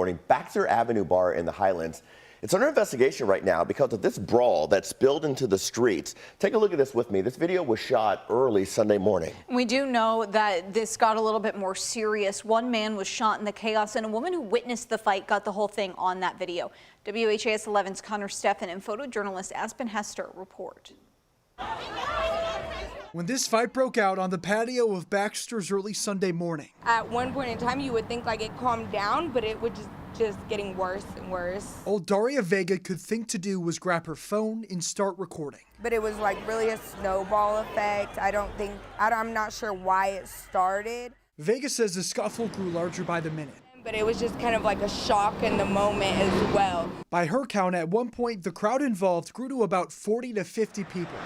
Morning, Baxter Avenue bar in the Highlands. It's under investigation right now because of this brawl that spilled into the streets. Take a look at this with me. This video was shot early Sunday morning. We do know that this got a little bit more serious. One man was shot in the chaos, and a woman who witnessed the fight got the whole thing on that video. WHAS11's Connor Steffen and photojournalist Aspen Hester report. When this fight broke out on the patio of Baxter's early Sunday morning. At one point in time, you would think like it calmed down, but it would just getting worse and worse. All Daria Vega could think to do was grab her phone and start recording. But it was like really a snowball effect. I'm not sure why it started. Vega says the scuffle grew larger by the minute. But it was just kind of like a shock in the moment as well. By her count, at one point, the crowd involved grew to about 40 to 50 people.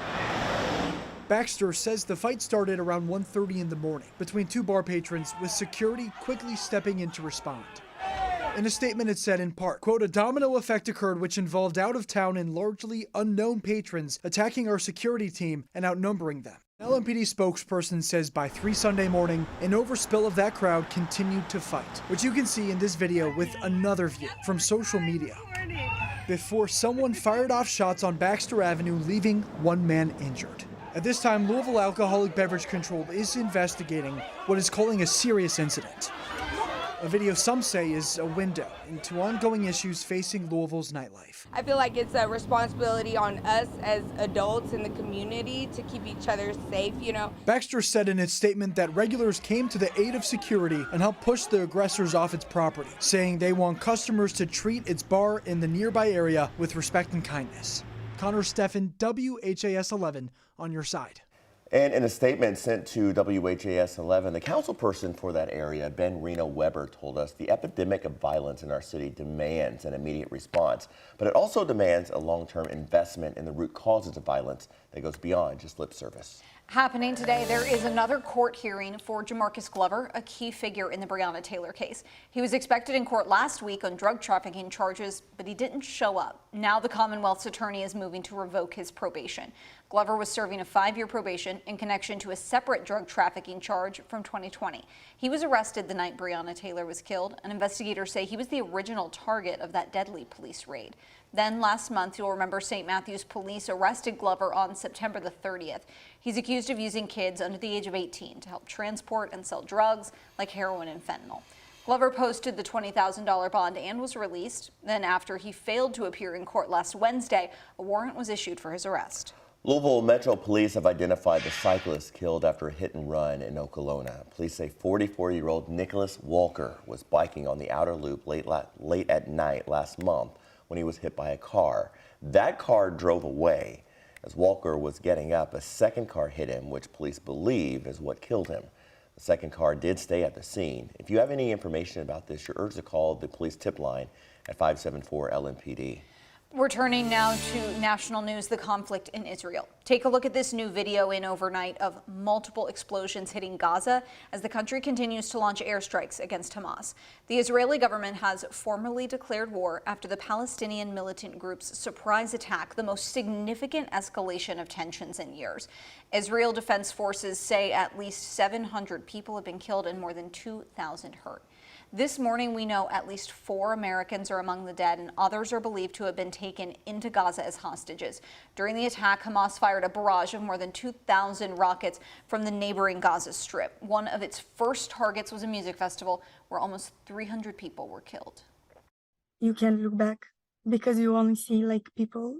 Baxter says the fight started around 1:30 in the morning between two bar patrons, with security quickly stepping in to respond. In a statement, it said in part, quote, "A domino effect occurred which involved out-of-town and largely unknown patrons attacking our security team and outnumbering them." An LMPD spokesperson says by 3 Sunday morning, an overspill of that crowd continued to fight, which you can see in this video with another view from social media, before someone fired off shots on Baxter Avenue, leaving one man injured. At this time, Louisville Alcoholic Beverage Control is investigating what it's calling a serious incident. A video some say is a window into ongoing issues facing Louisville's nightlife. I feel like it's a responsibility on us as adults in the community to keep each other safe, you know. Baxter said in its statement that regulars came to the aid of security and helped push the aggressors off its property, saying they want customers to treat its bar in the nearby area with respect and kindness. Connor Steffen, WHAS 11, on your side. And in a statement sent to WHAS 11, the councilperson for that area, Ben Reno Weber, told us the epidemic of violence in our city demands an immediate response, but it also demands a long-term investment in the root causes of violence that goes beyond just lip service. Happening today, there is another court hearing for Jamarcus Glover, a key figure in the Breonna Taylor case. He was expected in court last week on drug trafficking charges, but he didn't show up. Now the Commonwealth's attorney is moving to revoke his probation. Glover was serving a 5-year probation in connection to a separate drug trafficking charge from 2020. He was arrested the night Breonna Taylor was killed, and investigators say he was the original target of that deadly police raid. Then last month, you'll remember St. Matthews police arrested Glover on September the 30th. He's accused of using kids under the age of 18 to help transport and sell drugs like heroin and fentanyl. Glover posted the $20,000 bond and was released. Then after he failed to appear in court last Wednesday, a warrant was issued for his arrest. Louisville Metro Police have identified the cyclist killed after a hit and run in Okolona. Police say 44-year-old Nicholas Walker was biking on the outer loop late at night last month when he was hit by a car. That car drove away. As Walker was getting up, a second car hit him, which police believe is what killed him. The second car did stay at the scene. If you have any information about this, you're urged to call the police tip line at 574 LMPD. We're turning now to national news, the conflict in Israel. Take a look at this new video in overnight of multiple explosions hitting Gaza as the country continues to launch airstrikes against Hamas. The Israeli government has formally declared war after the Palestinian militant group's surprise attack, the most significant escalation of tensions in years. Israel Defense Forces say at least 700 people have been killed and more than 2,000 hurt. This morning, we know at least 4 Americans are among the dead, and others are believed to have been taken into Gaza as hostages. During the attack, Hamas fired a barrage of more than 2,000 rockets from the neighboring Gaza Strip. One of its first targets was a music festival where almost 300 people were killed. You can't look back because you only see like people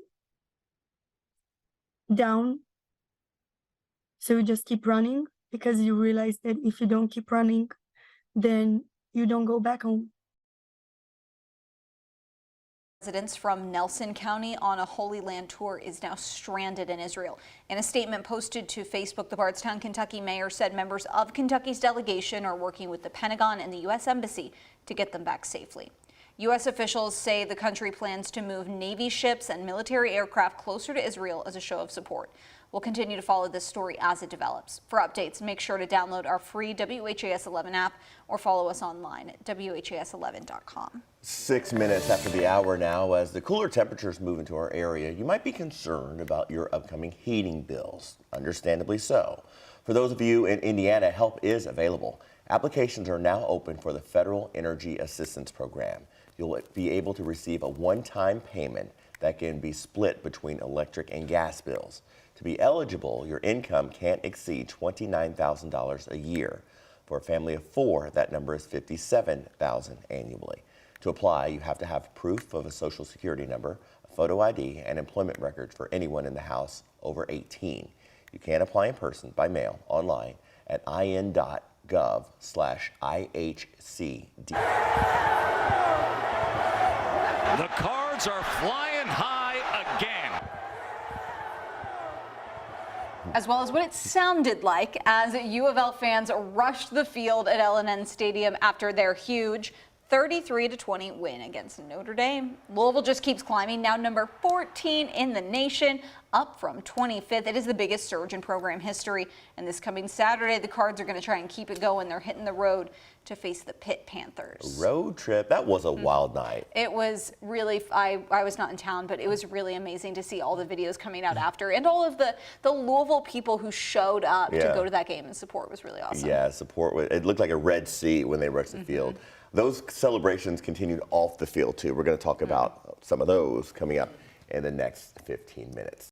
down. So you just keep running because you realize that if you don't keep running, then you don't go back home. Residents from Nelson County on a Holy Land tour is now stranded in Israel. In a statement posted to Facebook, the Bardstown, Kentucky mayor said members of Kentucky's delegation are working with the Pentagon and the U.S. Embassy to get them back safely. U.S. officials say the country plans to move Navy ships and military aircraft closer to Israel as a show of support. We'll continue to follow this story as it develops. For updates, make sure to download our free WHAS 11 app or follow us online at WHAS11.com. 6 minutes after the hour now, as the cooler temperatures move into our area, you might be concerned about your upcoming heating bills. Understandably so. For those of you in Indiana, help is available. Applications are now open for the Federal Energy Assistance Program. You'll be able to receive a one-time payment that can be split between electric and gas bills. To be eligible, your income can't exceed $29,000 a year. For a family of 4, that number is $57,000 annually. To apply, you have to have proof of a social security number, a photo ID, and employment record for anyone in the house over 18. You can apply in person, by mail, online at in.gov/IHCD. The Cards are flying high again. As well as what it sounded like as U of L fans rushed the field at L&N Stadium after their huge 33-20 win against Notre Dame. Louisville just keeps climbing, now number 14 in the nation, up from 25th. It is the biggest surge in program history. And this coming Saturday, the Cards are going to try and keep it going. They're hitting the road to face the Pitt Panthers. Road trip. That was a wild night. It was really, I was not in town, but it was really amazing to see all the videos coming out after, and all of the Louisville people who showed up to go to that game and support was really awesome. Yeah, support. It looked like a Red Sea when they rushed the field. Those celebrations continued off the field, too. We're going to talk about some of those coming up in the next 15 minutes.